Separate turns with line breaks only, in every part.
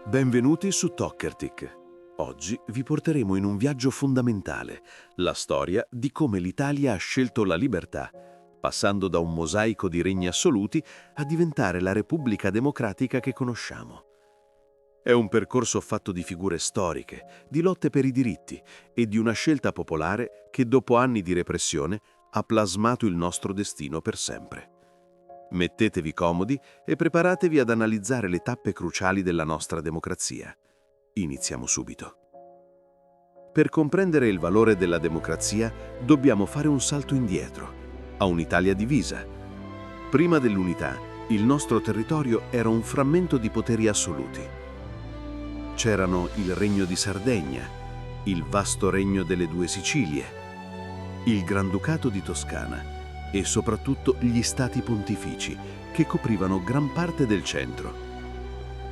Benvenuti su Tockertic. Oggi vi porteremo in un viaggio fondamentale, la storia di come l'Italia ha scelto la libertà, passando da un mosaico di regni assoluti a diventare la Repubblica democratica che conosciamo. È un percorso fatto di figure storiche, di lotte per i diritti e di una scelta popolare che dopo anni di repressione ha plasmato il nostro destino per sempre. Mettetevi comodi e preparatevi ad analizzare le tappe cruciali della nostra democrazia. Iniziamo subito. Per comprendere il valore della democrazia dobbiamo fare un salto indietro, a un'Italia divisa. Prima dell'unità, il nostro territorio era un frammento di poteri assoluti. C'erano il Regno di Sardegna, il vasto Regno delle Due Sicilie, il Granducato di Toscana e soprattutto gli stati pontifici, che coprivano gran parte del centro.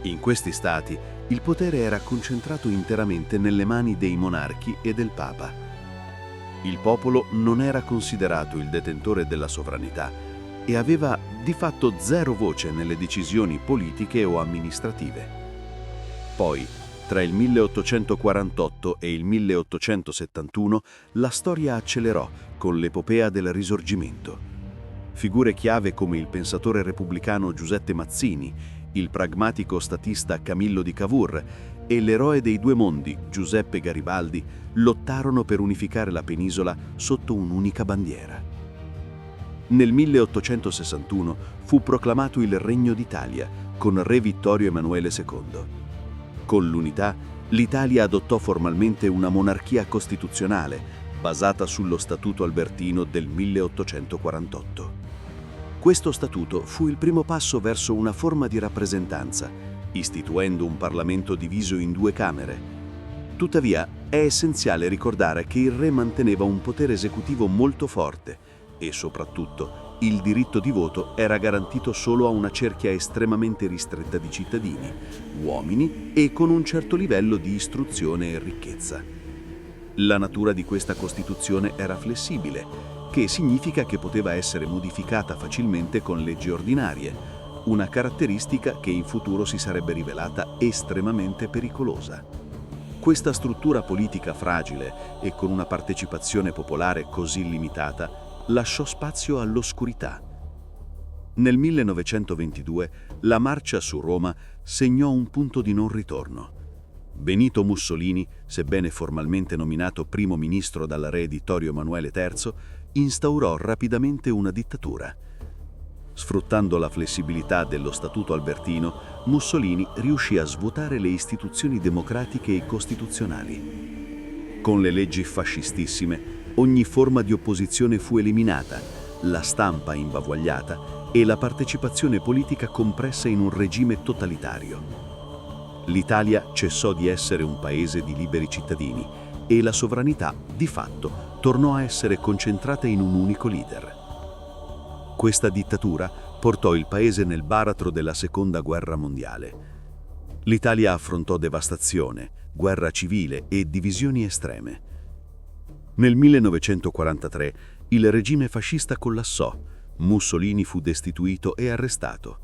In questi stati il potere era concentrato interamente nelle mani dei monarchi e del Papa. Il popolo non era considerato il detentore della sovranità e aveva di fatto zero voce nelle decisioni politiche o amministrative. Poi, tra il 1848 e il 1871, la storia accelerò con l'epopea del Risorgimento. Figure chiave come il pensatore repubblicano Giuseppe Mazzini, il pragmatico statista Camillo di Cavour e l'eroe dei due mondi Giuseppe Garibaldi lottarono per unificare la penisola sotto un'unica bandiera. Nel 1861 fu proclamato il Regno d'Italia con Re Vittorio Emanuele II. Con l'unità, l'Italia adottò formalmente una monarchia costituzionale basata sullo Statuto Albertino del 1848. Questo statuto fu il primo passo verso una forma di rappresentanza, istituendo un Parlamento diviso in due Camere. Tuttavia, è essenziale ricordare che il Re manteneva un potere esecutivo molto forte e, soprattutto, il diritto di voto era garantito solo a una cerchia estremamente ristretta di cittadini, uomini e con un certo livello di istruzione e ricchezza. La natura di questa Costituzione era flessibile, che significa che poteva essere modificata facilmente con leggi ordinarie, una caratteristica che in futuro si sarebbe rivelata estremamente pericolosa. Questa struttura politica fragile e con una partecipazione popolare così limitata lasciò spazio all'oscurità. Nel 1922 la marcia su Roma segnò un punto di non ritorno. Benito Mussolini, sebbene formalmente nominato primo ministro dal re Vittorio Emanuele III, instaurò rapidamente una dittatura. Sfruttando la flessibilità dello Statuto Albertino, Mussolini riuscì a svuotare le istituzioni democratiche e costituzionali. Con le leggi fascistissime, ogni forma di opposizione fu eliminata, la stampa imbavagliata e la partecipazione politica compressa in un regime totalitario. L'Italia cessò di essere un paese di liberi cittadini e la sovranità, di fatto, tornò a essere concentrata in un unico leader. Questa dittatura portò il paese nel baratro della Seconda Guerra Mondiale. L'Italia affrontò devastazione, guerra civile e divisioni estreme. Nel 1943 il regime fascista collassò, Mussolini fu destituito e arrestato.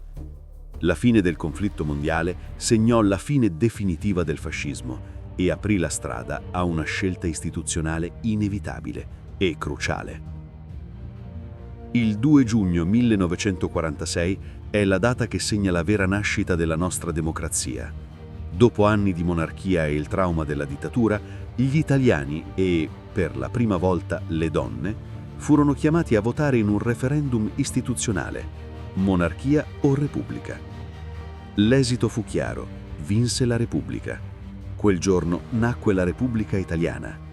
La fine del conflitto mondiale segnò la fine definitiva del fascismo e aprì la strada a una scelta istituzionale inevitabile e cruciale. Il 2 giugno 1946 è la data che segna la vera nascita della nostra democrazia. Dopo anni di monarchia e il trauma della dittatura, gli italiani e, per la prima volta, le donne, furono chiamati a votare in un referendum istituzionale, monarchia o repubblica. L'esito fu chiaro, vinse la Repubblica. Quel giorno nacque la Repubblica Italiana.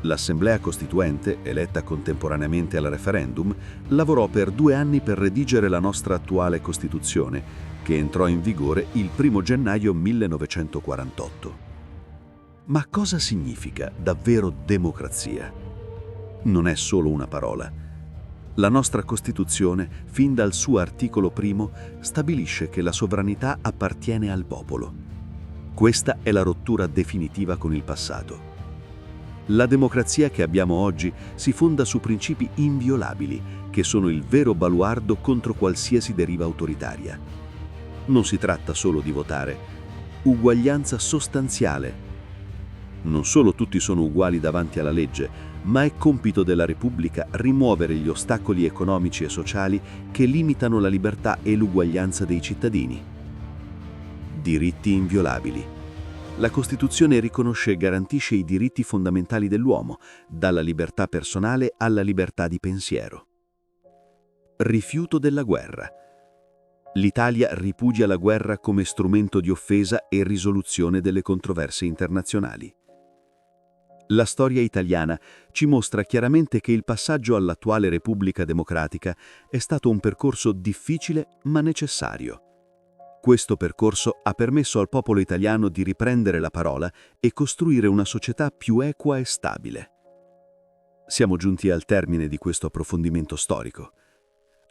L'Assemblea Costituente, eletta contemporaneamente al referendum, lavorò per 2 anni per redigere la nostra attuale Costituzione, che entrò in vigore il 1 gennaio 1948. Ma cosa significa davvero democrazia? Non è solo una parola. La nostra Costituzione, fin dal suo articolo 1, stabilisce che la sovranità appartiene al popolo. Questa è la rottura definitiva con il passato. La democrazia che abbiamo oggi si fonda su principi inviolabili, che sono il vero baluardo contro qualsiasi deriva autoritaria. Non si tratta solo di votare. Uguaglianza sostanziale. Non solo tutti sono uguali davanti alla legge, ma è compito della Repubblica rimuovere gli ostacoli economici e sociali che limitano la libertà e l'uguaglianza dei cittadini. Diritti inviolabili. La Costituzione riconosce e garantisce i diritti fondamentali dell'uomo, dalla libertà personale alla libertà di pensiero. Rifiuto della guerra. L'Italia ripudia la guerra come strumento di offesa e risoluzione delle controversie internazionali. La storia italiana ci mostra chiaramente che il passaggio all'attuale Repubblica Democratica è stato un percorso difficile ma necessario. Questo percorso ha permesso al popolo italiano di riprendere la parola e costruire una società più equa e stabile. Siamo giunti al termine di questo approfondimento storico.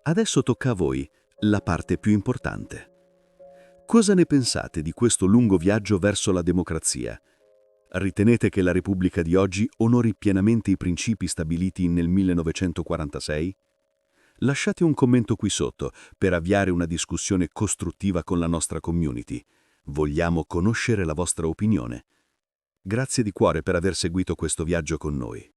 Adesso tocca a voi la parte più importante. Cosa ne pensate di questo lungo viaggio verso la democrazia? Ritenete che la Repubblica di oggi onori pienamente i principi stabiliti nel 1946? Lasciate un commento qui sotto per avviare una discussione costruttiva con la nostra community. Vogliamo conoscere la vostra opinione. Grazie di cuore per aver seguito questo viaggio con noi.